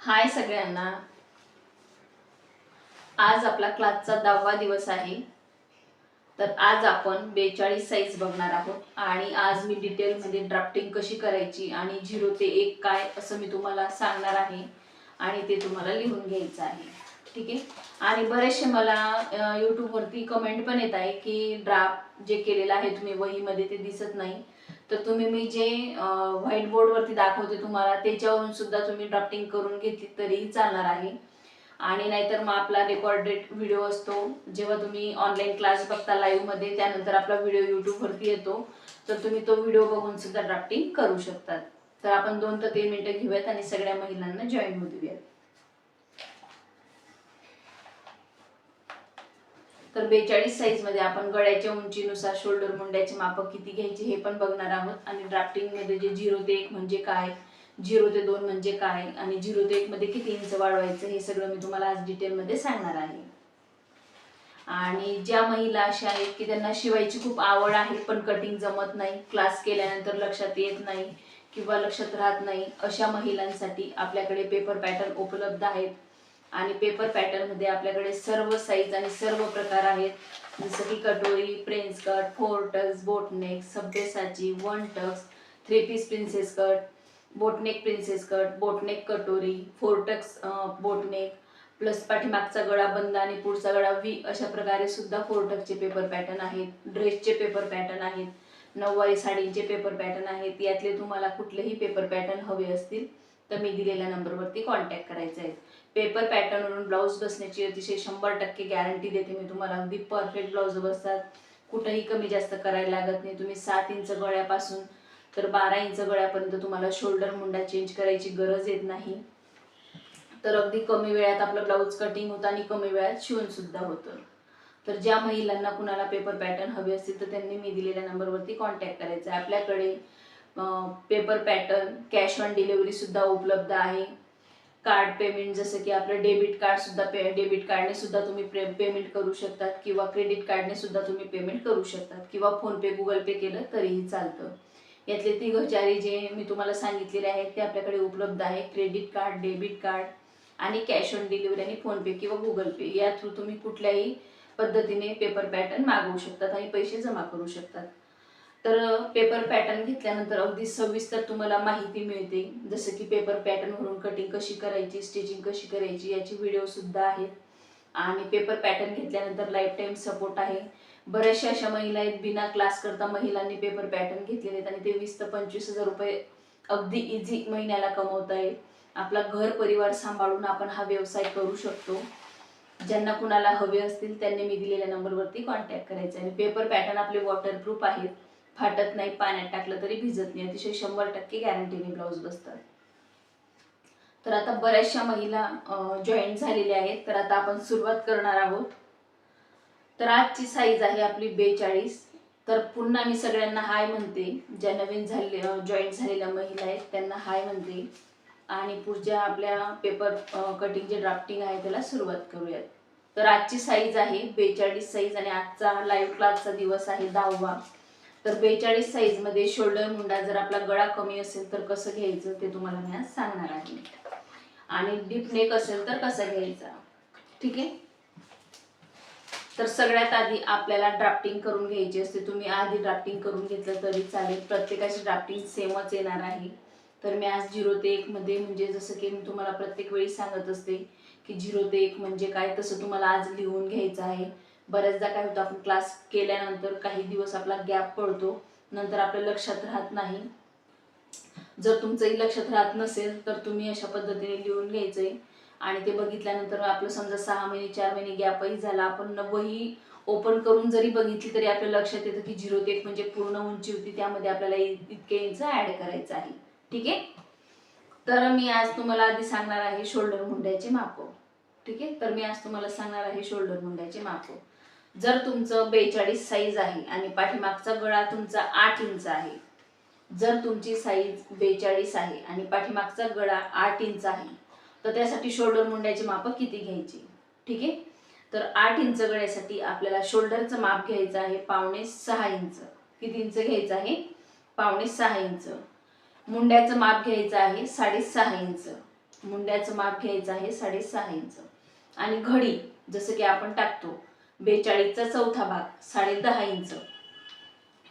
हाय सगळ्यांना। आज आपला क्लासचा 10वा दिवस आहे। तर आज आपण 42 साइज बघणार आहोत आणि आज मी डिटेल मध्ये ड्राफ्टिंग कशी करायची आणि 0 ते 1 काय असं मी तुम्हाला सांगणार आहे आणि ते तुम्हाला लिहून घ्यायचं आहे। ठीक आहे। आणि बरेचसे मला YouTube वरती कमेंट पण येत आहे की ड्राफ्ट जे केलेलं आहे तुम्ही वहीमध्ये ते दिसत नाही, तर तुम्ही मी जे व्हाईट बोर्ड वरती दाखवते तुम्हाला त्याच्यावरून सुद्धा तुम्ही ड्राफ्टिंग करून घेतली तरीही चालणार आहे। आणि नाहीतर मग आपला रेकॉर्डेड व्हिडिओ असतो, जेव्हा तुम्ही ऑनलाईन क्लास बघता लाईव्ह मध्ये त्यानंतर आपला व्हिडिओ YouTube वरती येतो, तर तुम्ही तो व्हिडिओ बघून सुद्धा ड्राफ्टिंग करू शकतात। तर आपण 2 ते 3 मिनिटं घेऊयात आणि सगळ्या महिलांना जॉईन होऊ देऊयात। तर 42 साइज मध्ये आपण गळ्याच्या उंचीनुसार शोल्डर मुंड्याचे माप किती घ्यायचे हे पण बघणार आहोत आणि ड्राफ्टिंग मध्ये जे 0 ते 1 म्हणजे काय, 0 ते 2 म्हणजे काय आणि 0 ते 1 मध्ये किती इंच वाढवायचं हे सगळं मी तुम्हाला आज डिटेल मध्ये सांगणार आहे। आणि ज्या महिला अशा आहेत की त्यांना शिवायची खूप आवड आहे पण कटिंग जमत नाही, क्लास केल्यानंतर लक्षात येत नाही किंवा लक्षात राहत नाही, अशा महिलांसाठी आपल्याकडे पेपर पॅटर्न उपलब्ध आहेत। आणि पेपर पॅटर्न मध्ये आपल्याकडे सर्व साइज आणि सर्व प्रकार आहेत, जसं की कटोरी, prince cut, 4 tucks, boatneck, Sabyasachi, 1 tucks, 3 piece princess cut, boatneck princess cut, boatneck कटोरी, 4 टक्स बोटनेक प्लस पाठीमागचा गळा बंद आणि पुढचा गळा व्ही, अशा प्रकारे सुद्धा 4 टक्सचे पेपर पॅटर्न आहेत। ड्रेसचे पेपर पॅटर्न आहेत, नऊवारी साडींचे पेपर पॅटर्न आहेत। यातले तुम्हाला कुठलेही पेपर पॅटर्न हवे असतील तर मी दिलेल्या नंबरवरती कॉन्टॅक्ट करायचा आहे। पेपर पॅटर्नवरून ब्लाऊज बसण्याची अतिशय 100% गॅरंटी देते मी तुम्हाला। अगदी परफेक्ट ब्लाऊज बसतात, कुठेही कमी जास्त करायला लागत नाही। तुम्ही 7 इंच गळ्यापासून तर 12 इंच गळ्यापर्यंत तुम्हाला शोल्डर मुंडा चेंज करायची गरज येत नाही। तर अगदी कमी वेळात आपलं ब्लाऊज कटिंग होतं आणि कमी वेळात शिवून सुद्धा होतं। तर ज्या महिलांना कुणाला पेपर पॅटर्न हवे असतील तर त्यांनी मी दिलेल्या नंबरवरती कॉन्टॅक्ट करायचा आहे। आपल्याकडे paper pattern cash on delivery सुद्धा उपलब्ध आहे। कार्ड पेमेंट, जसं की आपलं डेबिट कार्ड सुद्धा डेबिट कार्डने सुद्धा तुम्ही पेमेंट करू शकतात किंवा क्रेडिट कार्डने सुद्धा तुम्ही पेमेंट करू शकतात किंवा फोन पे, गुगल पे केलं तरीही चालतं। यातले 3 चारी जे मी तुम्हाला सांगितलेले आहेत ते आपल्याकडे उपलब्ध आहे। क्रेडिट कार्ड, डेबिट कार्ड आणि कॅश ऑन डिलिव्हरी आणि फोन पे किंवा गुगल पे या थ्रू तुम्ही कुठल्याही पद्धतीने पेपर पॅटर्न मागवू शकतात आणि पैसे जमा करू शकतात। तर पेपर पॅटर्न घेतल्यानंतर अगदी सविस्तर तुम्हाला माहिती मिळते, जसं की पेपर पॅटर्नवरून कटिंग कशी करायची, स्टिचिंग कशी करायची याची व्हिडिओ सुद्धा आहेत। आणि पेपर पॅटर्न घेतल्यानंतर लाईफ टाईम सपोर्ट आहे। बऱ्याचशा अशा महिला आहेत बिना क्लास करता महिलांनी पेपर पॅटर्न घेतलेले आहेत आणि ते 20 ते 25,000 रुपये अगदी इझी महिन्याला कमवता येईल। आपला घर परिवार सांभाळून आपण हा व्यवसाय करू शकतो। ज्यांना कुणाला हवे असतील त्यांनी मी दिलेल्या नंबरवरती कॉन्टॅक्ट करायचा आहे। पेपर पॅटर्न आपले वॉटरप्रूफ आहेत, फाटत नाही, पाण्यात टाकलं तरी भिजत नाही, अतिशय 100% गॅरंटीने ब्लाऊज बसतात। तर आता बऱ्याचशा महिला जॉईन झालेल्या आहेत, तर आता आपण सुरुवात करणार आहोत। तर आजची साईज आहे आपली 42। तर पुन्हा मी सगळ्यांना हाय म्हणते, ज्या नवीन जॉईन झालेल्या महिला आहेत त्यांना हाय म्हणते आणि पुढच्या आपल्या पेपर कटिंगचे ड्राफ्टिंग आहे त्याला सुरुवात करूयात। तर आजची साईज आहे 42 साईज आणि आजचा लाईव्ह क्लासचा दिवस आहे 10वा। तर 42 साईज मध्ये शोल्डर मुंडा जर आपला गळा कमी असेल तर कसं घ्यायचं ते तुम्हाला मी आज सांगणार आहे आणि डीप नेक असेल तर कसं घ्यायचा। ठीक आहे। तर सगळ्यात आधी आपल्याला ड्राफ्टिंग करून घ्यायची असते। तुम्ही आधी ड्राफ्टिंग करून घेतलं तरी चालेल, प्रत्येकाची ड्राफ्टिंग सेमच येणार आहे। तर मी आज 0 ते 1 मध्ये, म्हणजे जसं की मी तुम्हाला प्रत्येक वेळी सांगत असते की 0 ते 1 म्हणजे काय, तसं तुम्हाला आज लिहून घ्यायचं आहे। बऱ्याचदा काय होतं, आपण क्लास केल्यानंतर काही दिवस आपला गॅप पडतो, नंतर आपल्या लक्षात राहत नाही। जर तुमचंही लक्षात राहत नसेल तर तुम्ही अशा पद्धतीने लिहून घ्यायचंय आणि ते बघितल्यानंतर आपलं समजा 6 महिने 4 महिने गॅपही झाला, आपण वही ओपन करून जरी बघितली तरी आपल्या लक्षात येतं की 0 ते 1 म्हणजे पूर्ण उंची होती, त्यामध्ये आपल्याला इतके इंच ऍड करायचं आहे। ठीक आहे। तर मी आज तुम्हाला आधी सांगणार आहे शोल्डर मुंड्याचे माप। ठीक आहे। तर मी आज तुम्हाला सांगणार आहे शोल्डर मुंड्याचे माप। जर तुमचं 42 साईज आहे आणि पाठीमागचा गळा तुमचा 8 इंच आहे, जर तुमची साईज 42 आहे आणि पाठीमागचा गळा 8 इंच आहे, तर त्यासाठी शोल्डर मुंड्याचे माप किती घ्यायचे। ठीक आहे। तर 8 इंच गळ्यासाठी आपल्याला शोल्डरचं माप घ्यायचं आहे 5.5 इंच। किती इंच घ्यायचं आहे? 5.5 इंच। मुंड्याचं माप घ्यायचं आहे 6.5 इंच। मुंड्याचं माप घ्यायचं आहे 6.5 इंच. आणि घडी जसं की आपण टाकतो 42चा चौथा भाग 10.5 इंच,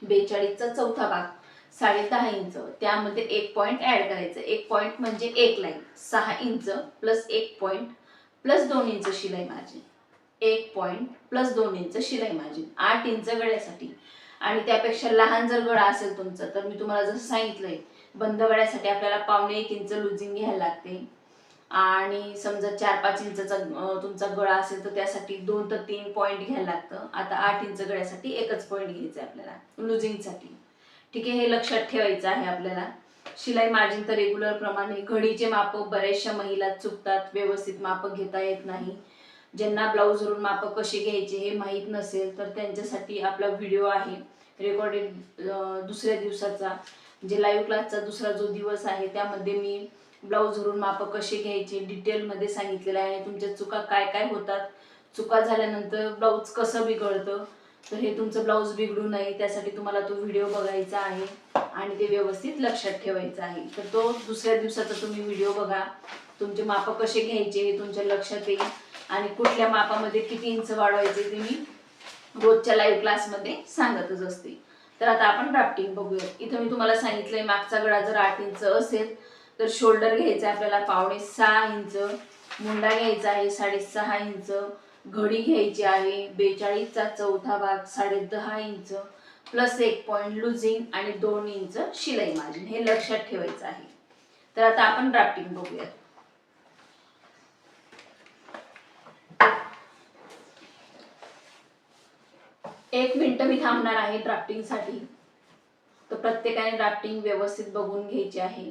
42चा चौथा भाग 10.5 इंच, त्यामध्ये एक पॉइंट ऍड करायचं. एक पॉइंट म्हणजे एक लाईन 6 इंच प्लस एक पॉइंट प्लस 2 इंच शिलाई मार्जिन, एक पॉइंट प्लस 2 इंच शिलाई मार्जिन 8 इंच गळ्यासाठी. आणि त्यापेक्षा लहान जर गळा असेल तुमचा तर मी तुम्हाला जसं सांगितलंय बंद गळ्यासाठी आपल्याला 1.5 इंच लुजिंग घ्यायला लागते. आणि समजा 4-5 इंचचा तुमचा गळा असेल तर त्यासाठी 2 ते 3 पॉइंट घ्यायला लागतं. आता 8 इंच गळ्यासाठी एकच पॉइंट घ्यायचा आहे आपल्याला लुजिंगसाठी. ठीक आहे, हे लक्षात ठेवायचं आहे आपल्याला. शिलाई मार्जिन तर रेग्युलर प्रमाणे. घडीचे माप बऱ्याचशा महिला चुकतात, व्यवस्थित माप घेता येत नाही. ज्यांना ब्लाऊजवरून माप कसे घ्यायचे हे माहीत नसेल तर त्यांच्यासाठी आपला व्हिडिओ आहे रेकॉर्डेड दुसऱ्या दिवसाचा, म्हणजे लाईव्ह क्लासचा दुसरा जो दिवस आहे त्यामध्ये मी ब्लाऊजवरून माप कसे घ्यायचे डिटेलमध्ये सांगितलेलं आहे. तुमच्या चुका काय काय होतात, चुका झाल्यानंतर ब्लाऊज कसं बिघडतं, तर हे तुमचं ब्लाऊज बिघडू नये त्यासाठी तुम्हाला तो व्हिडिओ बघायचा आहे आणि ते व्यवस्थित लक्षात ठेवायचं आहे. तर तो दुसऱ्या दिवसाचा तुम्ही व्हिडिओ बघा. तुमचे माप कसे घ्यायचे हे तुमच्या लक्षात येईल आणि कुठल्या मापामध्ये किती इंच वाढवायचे ते मी रोजच्या लाईव्ह क्लासमध्ये सांगतच असते. तर आता आपण ड्राफ्टिंग बघूया. इथं मी तुम्हाला सांगितलंय मागचा गळा जर 8 इंच असेल तर शोल्डर घ्यायचा आपल्याला 5.5 इंच, मुंडा घ्यायचा आहे 6.5 इंच, घडी घ्यायची आहे 42चा चौथा भाग 10.5 इंच प्लस एक पॉइंट लुजिंग आणि 2 इंच शिलाई मार्जिन, हे लक्षात ठेवायचं आहे. तर आता आपण ड्राफ्टिंग बघूया. एक मिनिट मी थांबणार आहे ड्राफ्टिंगसाठी. तर प्रत्येकाने ड्राफ्टिंग व्यवस्थित बघून घ्यायची आहे.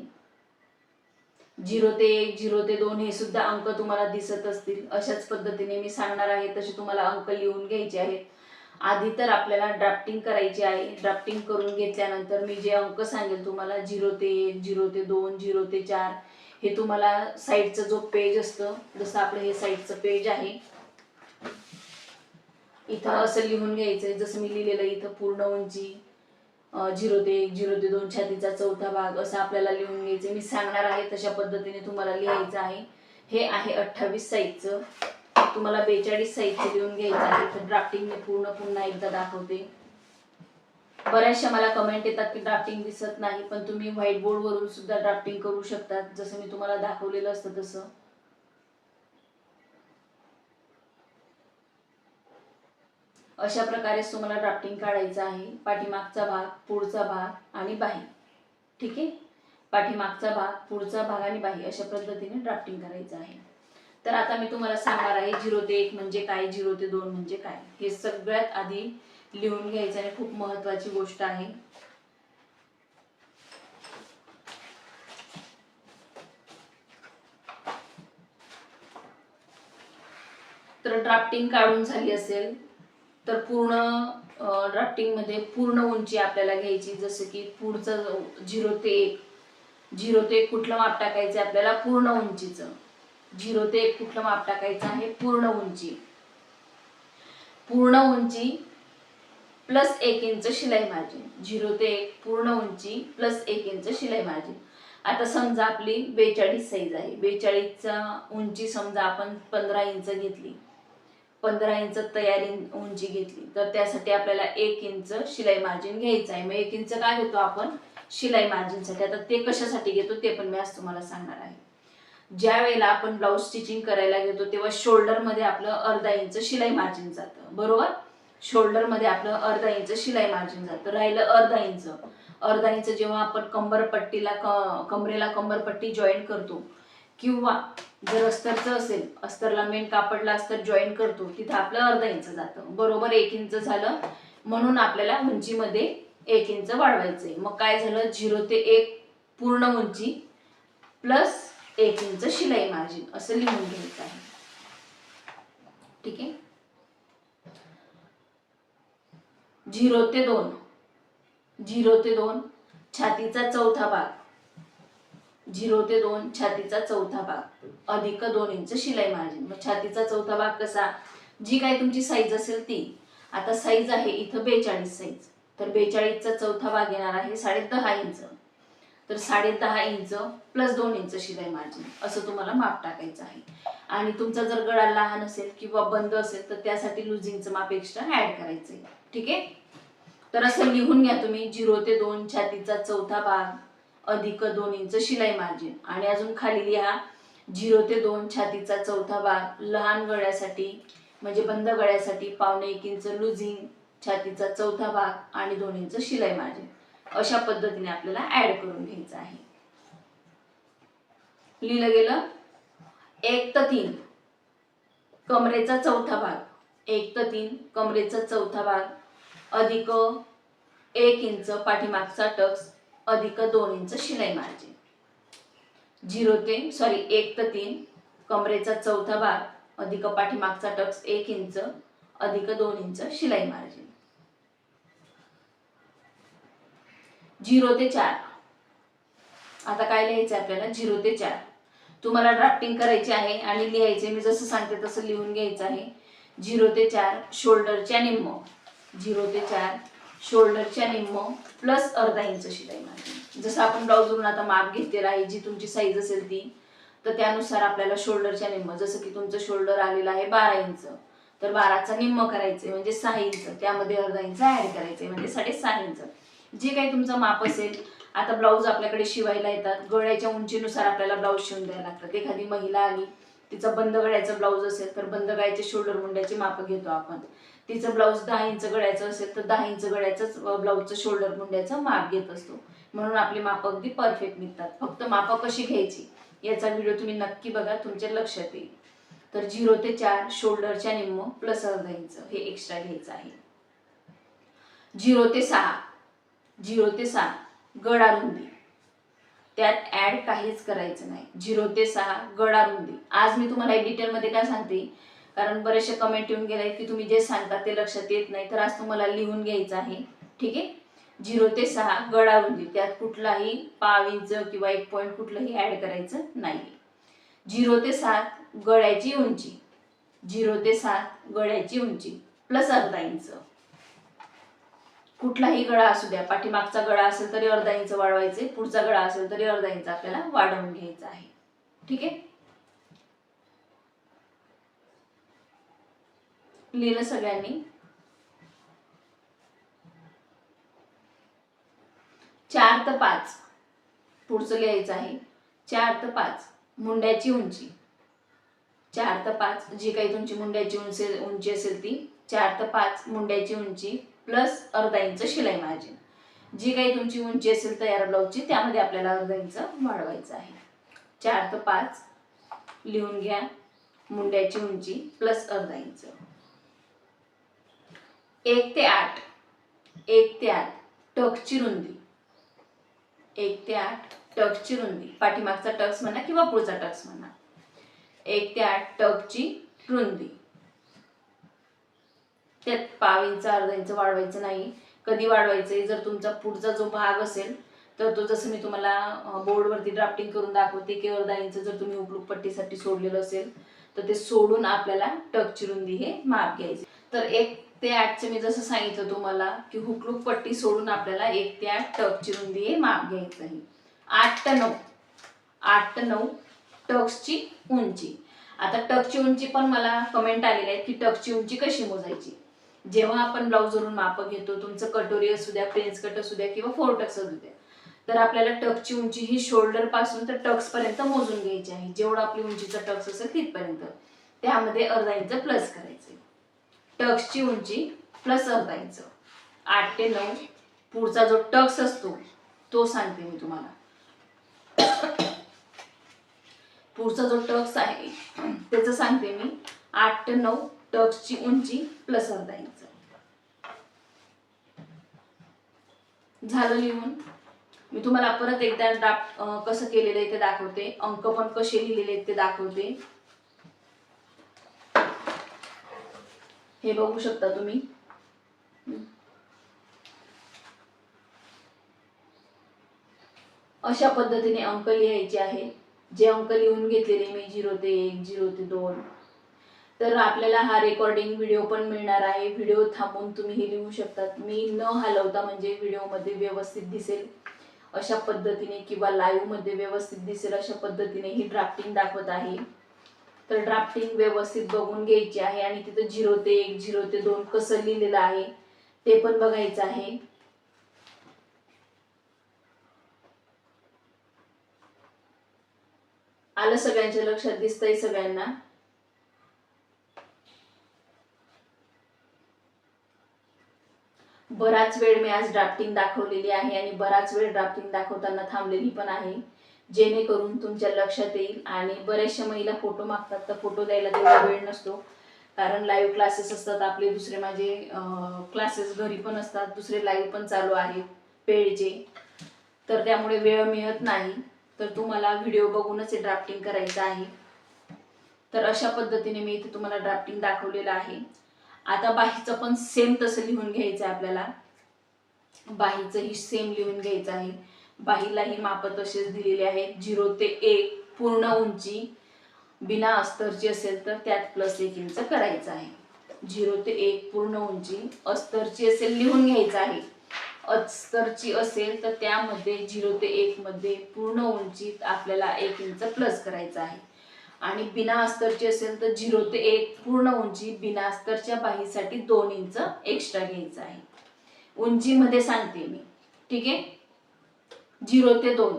0 ते 1, 0 ते 2 हे सुद्धा अंक तुम्हाला दिसत असतील. अशाच पद्धतीने मी सांगणार आहे तसे तुम्हाला अंक लिहून घ्यायचे आहेत. आधी तर आपल्याला ड्राफ्टिंग करायची आहे. ड्राफ्टिंग करून घेतल्यानंतर मी जे अंक सांगेल तुम्हाला 0 ते 1, 0 ते 2, 0 ते 4 हे तुम्हाला साईडचं जो पेज असतं, जसं आपलं हे साईडचं पेज आहे, इथं असं लिहून घ्यायचंय. जसं मी लिहिलेलं इथं पूर्ण उंची 0 ते 1, 0 ते 2 छातीचा चौथा भाग असं आपल्याला लिहून घ्यायचं. मी सांगणार आहे तशा पद्धतीने तुम्हाला लिहायचं आहे. हे आहे 28 साईजचं, तुम्हाला 42 साईजचं लिहून घ्यायचं आहे. तर ड्राफ्टिंग मी पुन्हा एकदा दाखवते. बऱ्याचशा मला कमेंट येतात की ड्राफ्टिंग दिसत नाही, पण तुम्ही व्हाईट बोर्ड वरून सुद्धा ड्राफ्टिंग करू शकतात जसं मी तुम्हाला दाखवलेलं असतं तसं. अशा प्रकारे तुम्हाला ड्राफ्टिंग काढायचं आहे. पाठीमागचा भाग, पुढचा भाग आणि बाही. ठीक आहे, पाठीमागचा भाग, पुढचा भाग आणि बाही अशा पद्धतीने ड्राफ्टिंग करायचं आहे. तर आता मी तुम्हाला सांगणार आहे 0 ते 1 म्हणजे काय, 0 ते 2 म्हणजे काय, हे सगळ्यात आधी लिहून घ्यायचं आणि खूप महत्त्वाची गोष्ट आहे. तर ड्राफ्टिंग काढून झाली असेल तर पूर्ण ड्राफ्टिंग मध्ये पूर्ण उंची आपल्याला घ्यायची. जसं की पुढचं 0 ते 1, 0 ते 1 कुठलं माप टाकायचं आपल्याला, पूर्ण उंचीचं. 0 ते 1 कुठलं माप टाकायचं आहे, पूर्ण उंची. पूर्ण उंची प्लस 1 इंच शिलाई मार्जिन. 0 ते 1 पूर्ण उंची प्लस 1 इंच शिलाई मार्जिन. आता समजा आपली 42 साईज आहे. 42चा उंची समजा आपण 15 इंच घेतली, 15 इंच तयारी उंची घेतली तर त्यासाठी आपल्याला 1 इंच शिलाई मार्जिन घ्यायचं आहे. मग 1 इंच काय घेतो आपण शिलाई मार्जिनसाठी. आता ते कशासाठी घेतो ते पण मी आज तुम्हाला सांगणार आहे. ज्या वेळेला आपण ब्लाऊज स्टिचिंग करायला घेतो तेव्हा शोल्डर मध्ये आपलं अर्धा इंच शिलाई मार्जिन जातं, बरोबर. शोल्डर मध्ये आपलं अर्धा इंच शिलाई मार्जिन जातं. राहिलं अर्धा इंच जेव्हा आपण कमरेला कंबरपट्टी जॉईन करतो किंवा जर अस्तरचं असेल, अस्तरला मेन कापडला अस्तर जॉईन करतो तिथं आपलं अर्धा इंच जातं, बरोबर. 1 इंच झालं. म्हणून आपल्याला उंचीमध्ये 1 इंच वाढवायचंय. मग काय झालं, 0 ते 1 पूर्ण उंची प्लस 1 इंच शिलाई मार्जिन असं लिहून घ्यायचं आहे. ठीक आहे. 0 ते 2, 0 ते 2 छातीचा चौथा भाग, 0 ते 2 छातीचा चौथा भाग अधिक 2 इंच शिलाई मार्जिन. मग छातीचा चौथा भाग कसा, जी काय तुमची साईज असेल ती. आता साईज आहे इथं 42 साईज, तर 42चा चौथा भाग येणार आहे 10.5 इंच. तर 10.5 इंच प्लस 2 इंच शिलाई मार्जिन असं तुम्हाला माप टाकायचं आहे. आणि तुमचा जर गळा लहान असेल किंवा बंद असेल तर त्यासाठी लुझिंगचं माप एक्स्ट्रा ऍड करायचं आहे. ठीक आहे. तर असं लिहून घ्या तुम्ही 0 ते 2 छातीचा चौथा भाग अधिक 2 इंच शिलाई मार्जिन. आणि अजून खाली लिहा 0 ते 2 छातीचा चौथा भाग लहान गळ्यासाठी म्हणजे बंद गळ्यासाठी 1.5 इंच लुझिंग, छातीचा चौथा भाग आणि 2 इंच शिलाई मार्जिन. अशा पद्धतीने आपल्याला ऍड करून घ्यायचं आहे. लिहिलं गेलं. 1 ते 3 कमरेचा चौथा भाग, 1 ते 3 कमरेचा चौथा भाग अधिक 1 इंच पाठीमागचा टक्स अधिक 2 इंच शिलाई मार्जिन. 1 ते 3 कमरेचा चौथा भाग अधिक पाठीमागचा टक्स 1 इंच अधिक 2 इंच शिलाई मार्जिन. 0 ते 4 आता काय लिहायचं आपल्याला? 0 ते 4 तुम्हाला ड्राफ्टिंग करायची आहे आणि लिहायचे, मी जसं सांगते तसं लिहून घ्यायचं आहे. 0 ते 4 शोल्डरच्या निम्म, 0 ते 4 शोल्डरच्या निम्म प्लस अर्धा इंच शिलाई मार्जिन. जसं आपण ब्लाऊजवरून आता माप घेतलेलं आहे, जी तुमची साईज असेल ती, तर त्यानुसार आपल्याला शोल्डरच्या निम्म, जसं की तुमचं शोल्डर आलेलं आहे 12 इंच, तर 12चा निम्म करायचे म्हणजे 6 इंच, त्यामध्ये अर्धा इंच ऍड करायचे म्हणजे 6.5 इंच. जे काही तुमचं माप असेल. आता ब्लाऊज आपल्याकडे शिवायला येतात, गळ्याच्या उंचीनुसार आपल्याला ब्लाऊज शिवून द्यायला लागतात. एखादी महिला आली, तिचं बंद गळ्याचं ब्लाऊज असेल तर बंद गळ्याचे शोल्डर मुंड्याची माप घेतो आपण. तिचं ब्लाऊज 10 इंच गळ्याचं असेल तर 10 इंच गळ्याचंच ब्लाऊजचं शोल्डर मुंड्याचं माप घेत असतो. म्हणून आपली माप अगदी परफेक्ट निघतात. फक्त माप कशी घ्यायची याचा व्हिडिओ तुम्ही नक्की बघा, तुमच्या लक्षात येईल. तर 0 ते 4 शोल्डरच्या निम्म प्लस अर्धा इंच हे एक्स्ट्रा घ्यायचं आहे. 0 ते 6 गळा रुंदी, त्यात ऍड काहीच करायचं नाही. 0 ते 6 गळा रुंदी. आज मी तुम्हाला डिटेलमध्ये काय सांगते, कारण बरेचसे कमेंट येऊन गेले की तुम्ही जे सांगता ते लक्षात येत नाही, तर आज तुम्हाला लिहून घ्यायचं आहे. ठीक आहे. 0 ते 6 गळा रुंदी, त्यात कुठलाही पाव इंच किंवा 1 पॉईंट कुठलंही ऍड करायचं नाही. 0 ते 7 गळ्याची उंची, 0 ते 7 गळ्याची उंची प्लस अर्धा इंच. कुठलाही गळा असू द्या, पाठीमागचा गळा असेल तरी अर्धा इंच वाढवायचे, पुढचा गळा असेल तरी अर्धा इंच आपल्याला वाढवून घ्यायचा आहे. ठीक आहे. लिहिलं सगळ्यांनी? 4 ते 5 पुढचं लिहायचं आहे. 4 ते 5 मुंड्याची उंची, 4 ते 5 जी काही तुमची मुंड्याची उंची असेल ती 4 ते 5 मुंड्याची उंची प्लस अर्धा इंच शिलाई मार्जिन. जी काही तुमची उंची असेल तयार ब्लाऊजची त्यामध्ये आपल्याला अर्धा इंच वाढवायचं आहे. 4 ते 5 लिहून घ्या. मुंड्याची उंची प्लस अर्धा इंच. 1 ते 8 टक्सची रुंदी, 1 ते 8 टक्सची रुंदी, पाठीमागचा टक्स म्हणा किंवा पुढचा टक्स म्हणा. 1 ते 8 टक्सची रुंदी, त्यात पाव इंच अर्धा इंच वाढवायचं नाही. कधी वाढवायचंय? जर तुमचा पुढचा जो भाग असेल तर तो, जसं मी तुम्हाला बोर्डवरती ड्राफ्टिंग करून दाखवते की अर्धा इंच जर तुम्ही हुकलूक पट्टीसाठी सोडलेलं असेल तर ते सोडून आपल्याला टक्सची रुंदी हे माप घ्यायचे. तर 1 ते 8 मी जसं सांगितलं तुम्हाला की हुकलूक पट्टी सोडून आपल्याला 1 ते 8 टक्सची रुंदी हे माप घ्यायचं आहे. 8 ते 9 टक्सची उंची. आता टक्सची उंची पण मला कमेंट आलेली आहे की टक्सची उंची कशी मोजायची. जेव्हा आपण ब्लाऊजवरून माप घेतो, तुमचं कटोरी असू द्या, प्रिन्स कट असू द्या किंवा फोर टक्स असू द्या, तर आपल्याला टक्सची उंची ही शोल्डर पासून तर टक्स पर्यंत मोजून घ्यायची आहे. जेवढा आपली उंचीचा टक्स असेल तिथपर्यंत, त्यामध्ये अर्धा इंच प्लस करायचे. टक्सची उंची प्लस अर्धा इंच. 8 ते 9 पुढचा जो टक्स असतो तो सांगते मी तुम्हाला. पुढचा जो टक्स आहे त्याचं सांगते मी. 8 ते 9 टक्सची उंची प्लस अर्धा इंच. झालं लिहून? मी तुम्हाला परत एकदा ड्राफ्ट कसं केलेलं आहे ते दाखवते, अंक पण कसे लिहिलेले आहेत ते दाखवते. हे बघू शकता तुम्ही. अशा पद्धतीने अंक लिहायचे आहे. जे अंक लिहून घेतलेले मी 0 ते 1, 0 ते 2. तर आपल्याला हा रेकॉर्डिंग व्हिडिओ पण मिळणार आहे. व्हिडिओ थांबवून तुम्ही हे लिहू शकतात. मी न हलवता म्हणजे व्हिडिओमध्ये व्यवस्थित दिसेल अशा पद्धतीने किंवा लाईव्ह मध्ये व्यवस्थित दिसेल अशा पद्धतीने ही ड्राफ्टिंग दाखवत आहे. तर ड्राफ्टिंग व्यवस्थित बघून घ्यायची आहे आणि तिथं 0 ते 1 0 ते 2 कसं लिहिलेलं आहे ते पण बघायचं आहे. आलं सगळ्यांच्या लक्षात? दिसतंय सगळ्यांना? बराच वेळ मी आज ड्राफ्टिंग दाखवलेली आहे आणि बराच वेळ ड्राफ्टिंग दाखवताना थांबलेली पण आहे, जेणेकरून तुमच्या लक्षात येईल. आणि बऱ्याचशा महिला फोटो मागतात, तर फोटो द्यायला तेवढा वेळ नसतो, कारण लाईव्ह क्लासेस असतात आपले. दुसरे माझे क्लासेस घरी पण असतात, दुसरे लाईव्ह पण चालू आहेत पेडचे, तर त्यामुळे वेळ मिळत नाही. तर तुम्हाला व्हिडिओ बघूनच हे ड्राफ्टिंग करायचं आहे. तर अशा पद्धतीने मी इथे तुम्हाला ड्राफ्टिंग दाखवलेलं आहे. आता बाहीचं पण सेम तसं लिहून घ्यायचं आहे आपल्याला. बाहीचंही सेम लिहून घ्यायचं आहे. बाहीलाही माप तसेच दिलेले आहेत. 0 ते 1 पूर्ण उंची बिना अस्तरची असेल तर त्यात +1 इंच करायचं आहे. 0 ते 1 पूर्ण उंची, अस्तरची असेल लिहून घ्यायचं आहे. अस्तरची असेल तर त्यामध्ये 0 ते 1 मध्ये पूर्ण उंचीत आपल्याला 1 इंच प्लस करायचं आहे. आणि बिना अस्तरची असेल तर 0 ते 1 पूर्ण उंची बिना अस्तरच्या बाहीसाठी 2 इंच एक्स्ट्रा घ्यायचं आहे. उंचीमध्ये सांगते मी, ठीक आहे. 0 ते 2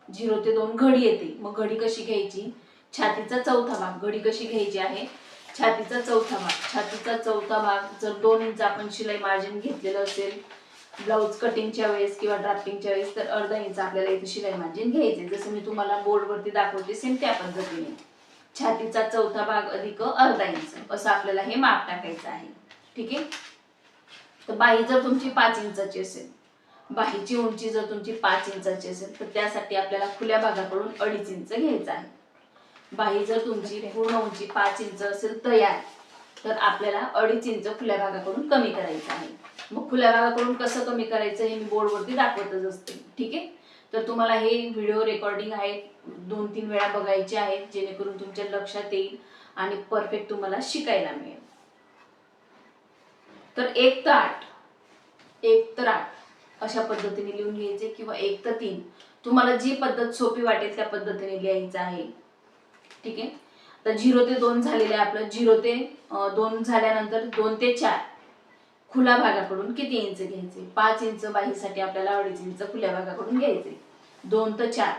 0 ते 2 घडी येते. मग घडी कशी घ्यायची? छातीचा चौथा भाग. घडी कशी घ्यायची आहे? छातीचा चौथा भाग. छातीचा चौथा भाग जर 2 इंच आपण शिलाई मार्जिन घेतलेलं असेल ब्लाउज कटिंगच्या वेळेस किंवा ड्राफ्टिंगच्या वेळेस, तर अर्धा इंच आपल्याला इथे शिलाई मार्जिन घ्यायचे. जसं मी तुम्हाला बोर्डवरती दाखवते सेम त्या पद्धतीने छातीचा चौथा भाग अधिक अर्धा इंच असं आपल्याला हे माप टाकायचं आहे, ठीक आहे. तर बाही जर तुमची 5 इंचाची असेल, बाहीची उंची जर तुमची 5 इंचाची असेल तर त्यासाठी आपल्याला खुल्या भागाकडून 2.5 इंच घ्यायचं आहे. बाही जर तुमची पूर्ण उंची 5 इंच असेल तयार, तर आपल्याला 2.5 इंच खुल्या भागाकडून कमी करायचं आहे. मग खुल्या भागाकडून कसं कमी करायचं हे मी बोर्डवरती दाखवतच असते, ठीक आहे. तर तुम्हाला हे व्हिडिओ रेकॉर्डिंग आहे 2-3 वेळा बघायचे आहेत, जेणेकरून तुमच्या लक्षात येईल आणि परफेक्ट तुम्हाला शिकायला मिळेल. तर 1 तर 8 अशा पद्धतीने लिहून घ्यायचे किंवा 1 तर 3, तुम्हाला जी पद्धत सोपी वाटेल त्या पद्धतीने लिहायचं आहे, ठीक आहे. तर 0 ते 2 झालेलं आहे आपलं. 0 ते 2 झाल्यानंतर 2 ते 4 खुल्या भागाकडून किती इंच घ्यायचे? 5 इंच बाहीसाठी आपल्याला 2.5 इंच खुल्या भागाकडून घ्यायचे. 2 ते 4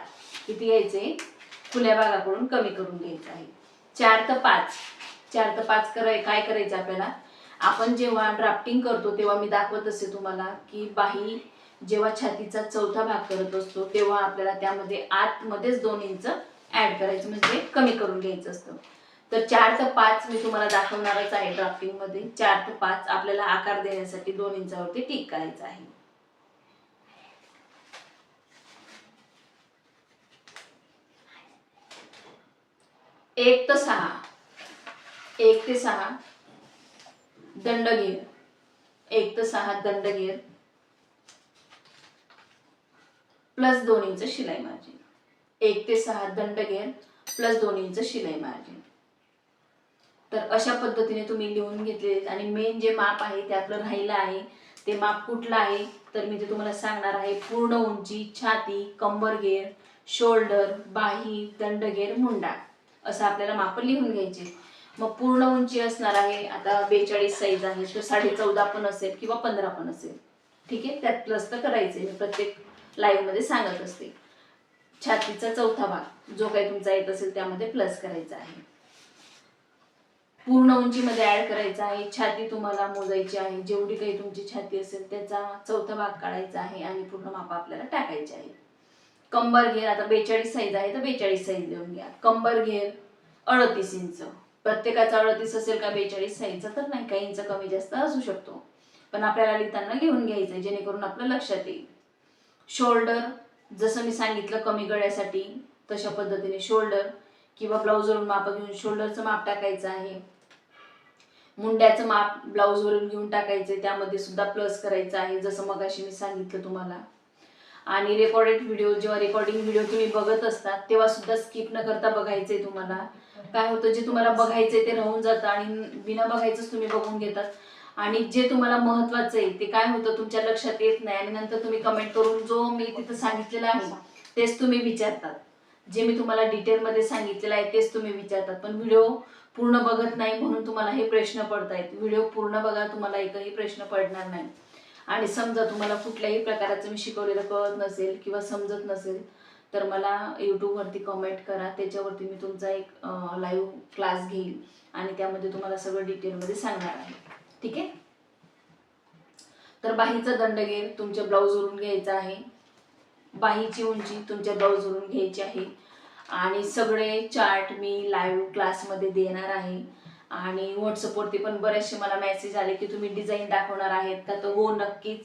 किती घ्यायचे? खुल्या भागाकडून कमी करून घ्यायचं आहे. 4 ते 5 काय करायचं आपल्याला? आपण जेव्हा ड्राफ्टिंग करतो तेव्हा मी दाखवत असते तुम्हाला की बाही जेव्हा छातीचा चौथा भाग करत असतो तेव्हा आपल्याला त्यामध्ये आतमध्येच 2 इंच ऍड करायचं, म्हणजे कमी करून घ्यायचं असतं. तर 4 ते 5 मी तुम्हाला दाखवणारच आहे ड्राफ्टिंग मध्ये. 4 ते 5 आपल्याला आकार देण्यासाठी 2 इंचावरती टिक करायचं आहे. एक ते 6 दंडघेर. 1 ते 6 दंडघेर प्लस 2 इंच शिलाई मार्जिन. 1 ते 6 दंडघेर प्लस 2 इंच शिलाई मार्जिन. तर अशा पद्धतीने तुम्ही लिहून घेतले. आणि मेन जे माप आहे ते आपलं राहिलं आहे. ते माप कुठलं आहे तर मी ते तुम्हाला सांगणार आहे. पूर्ण उंची, छाती, कंबरघेर, शोल्डर, बाही, दंडघेर, मुंडा असं आपल्याला माप लिहून घ्यायचे. मग पूर्ण उंची असणार आहे, आता 42 साईज आहे तर 14.5 पण असेल किंवा 15 पण असेल, ठीक आहे. त्यात प्लस तर करायचे, मी प्रत्येक लाईव्ह मध्ये सांगत असते. छातीचा चौथा भाग जो काही तुमचा येत असेल त्यामध्ये प्लस करायचा आहे. पूर्ण उंचीमध्ये ऍड करायचा आहे. छाती तुम्हाला मोजायची आहे, जेवढी काही तुमची छाती असेल त्याचा चौथा भाग काढायचा आहे आणि पूर्ण माप आपल्याला टाकायचे आहे. कंबर घेर, आता 42 साईज आहे तर 42 साईज लिहून घ्या. कंबर घेर 38 इंच. प्रत्येकाचा 38 असेल का 42 साईजचा तर नाही, काही इंच कमी जास्त असू शकतो, पण आपल्याला लिहिताना लिहून घ्यायचंय जेणेकरून आपलं लक्षात येईल. शोल्डर जसं मी सांगितलं कमी गळ्यासाठी तशा पद्धतीने शोल्डर किंवा ब्लाऊजवरून माप घेऊन शोल्डरचं माप टाकायचं आहे. मुंड्याचं माप ब्लाऊजवरून घेऊन टाकायचे, त्यामध्ये सुद्धा प्लस करायचं आहे जसं मगाशी मी सांगितलं तुम्हाला. आणि रेकॉर्डेड व्हिडिओ, जेव्हा रेकॉर्डिंग व्हिडिओ तुम्ही बघत असतात तेव्हा सुद्धा स्किप न करता बघायचंय तुम्हाला. काय होतं, जे तुम्हाला बघायचंय ते राहून जातं आणि बिना बघायचंच तुम्ही बघून घेतात आणि जे तुम्हाला महत्वाचं आहे ते काय होतं तुमच्या लक्षात येत नाही आणि नंतर तुम्ही कमेंट करून जो मी तिथं सांगितलेलं आहे तेच तुम्ही विचारतात. जे मी तुम्हाला डिटेलमध्ये सांगितलेलं आहे तेच तुम्ही विचारतात, पण व्हिडिओ पूर्ण बघत नाही म्हणून तुम्हाला हे प्रश्न पडतायत. व्हिडिओ पूर्ण बघा, तुम्हाला एकही प्रश्न पडणार नाही. आणि समजा तुम्हाला कुठल्याही प्रकाराचं मी शिकवलेलं कळत नसेल किंवा समजत नसेल तर मला यूट्यूबवरती कमेंट करा, त्याच्यावरती मी तुमचा एक लाईव्ह क्लास घेईल आणि त्यामध्ये तुम्हाला सगळं डिटेलमध्ये सांगणार आहे. ठीक आहे. तर बाहीचा दंडगेर तुमच्या ब्लाऊजवरून घ्यायचा आहे, बाहीची उंची तुमच्या ब्लाऊजवरून घ्यायची आहे आणि सगळे चार्ट मी लाईव्ह क्लासमध्ये देणार आहे. आणि व्हॉट्सअपवरती पण बरेचसे मला मेसेज आले की तुम्ही डिझाईन दाखवणार आहेत का, तर हो नक्कीच,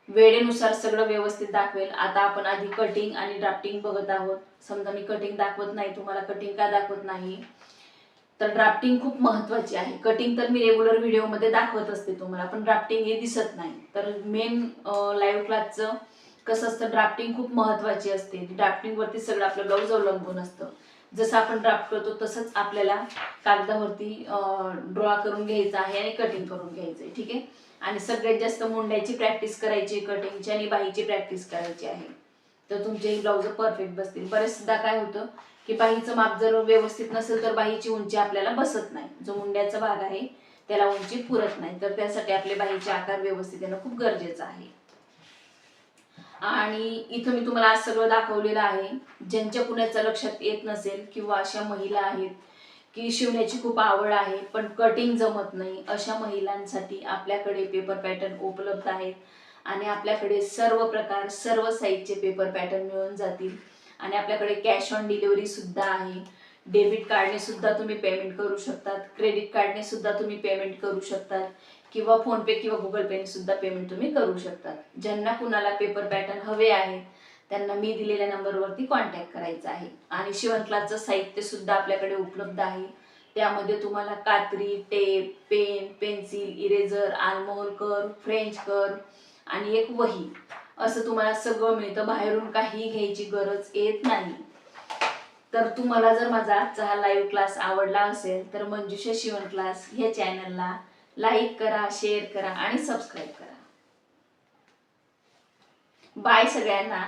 वेळेनुसार सगळं व्यवस्थित दाखवेल. आता आपण आधी कटिंग आणि ड्राफ्टिंग बघत आहोत. समजा मी कटिंग दाखवत नाही तुम्हाला, कटिंग का दाखवत नाही तर ड्राफ्टिंग खूप महत्वाची आहे. कटिंग तर मी रेग्युलर व्हिडिओमध्ये दाखवत असते तुम्हाला, पण ड्राफ्टिंग हे दिसत नाही. तर मेन लाईव्ह क्लासचं कसं असतं, ड्राफ्टिंग खूप महत्वाची असते. ड्राफ्टिंगवरती सगळं आपलं ब्लाऊज अवलंबून असतं. जसं आपण ड्राफ्ट करतो तसंच आपल्याला कागदावरती ड्रॉ करून घ्यायचं आहे आणि कटिंग करून घ्यायचं आहे. ठीक आहे. आणि सगळ्यात जास्त मुंड्याची प्रॅक्टिस करायची, कटिंगची आणि बाहीची प्रॅक्टिस करायची आहे, तर तुमचे ब्लाऊज परफेक्ट बसतील. बरेचदा काय होतं की बाहीचं माप जर व्यवस्थित नसेल तर बाहीची उंची आपल्याला बसत नाही, जो मुंड्याचा भाग आहे त्याला उंची पुरत नाही. तर त्यासाठी आपले बाहीचे आकार व्यवस्थित येणं खूप गरजेचं आहे. आणि इथं मी तुम्हाला आज सगळं दाखवलेलं आहे. ज्यांच्या कुणाच्या लक्षात येत नसेल किंवा अशा महिला आहेत की शिवण्याची खूप आवड आहे पण कटिंग जमत नाही, अशा महिलांसाठी आपल्याकडे पेपर पॅटर्न उपलब्ध आहेत आणि आपल्याकडे सर्व प्रकार सर्व साईजचे पेपर पॅटर्न मिळून जातील. आणि आपल्याकडे कॅश ऑन डिलिव्हरी सुद्धा आहे. डेबिट कार्डने सुद्धा तुम्ही पेमेंट करू शकतात, क्रेडिट कार्डने सुद्धा तुम्ही पेमेंट करू शकतात किंवा फोनपे किंवा गुगल पेने सुद्धा पेमेंट तुम्ही करू शकतात. ज्यांना कुणाला पेपर पॅटर्न हवे आहेत त्यांना मी दिलेल्या नंबरवरती कॉन्टॅक्ट करायचा आहे. आणि शिवण क्लासचं साहित्य सुद्धा आपल्याकडे उपलब्ध आहे. त्यामध्ये तुम्हाला कात्री, टेप, पेन, पेन्सिल, इरेझर, आलमोल कर, फ्रेंच कर आणि एक वही, असं तुम्हाला सगळं मिळतं. बाहेरून काही घ्यायची गरज येत नाही. तर तुम्हाला जर माझा आजचा हा लाईव्ह क्लास आवडला असेल तर मंजुषा शिवण क्लास ह्या चॅनलला लाईक करा, शेअर करा आणि सबस्क्राईब करा. बाय सगळ्यांना.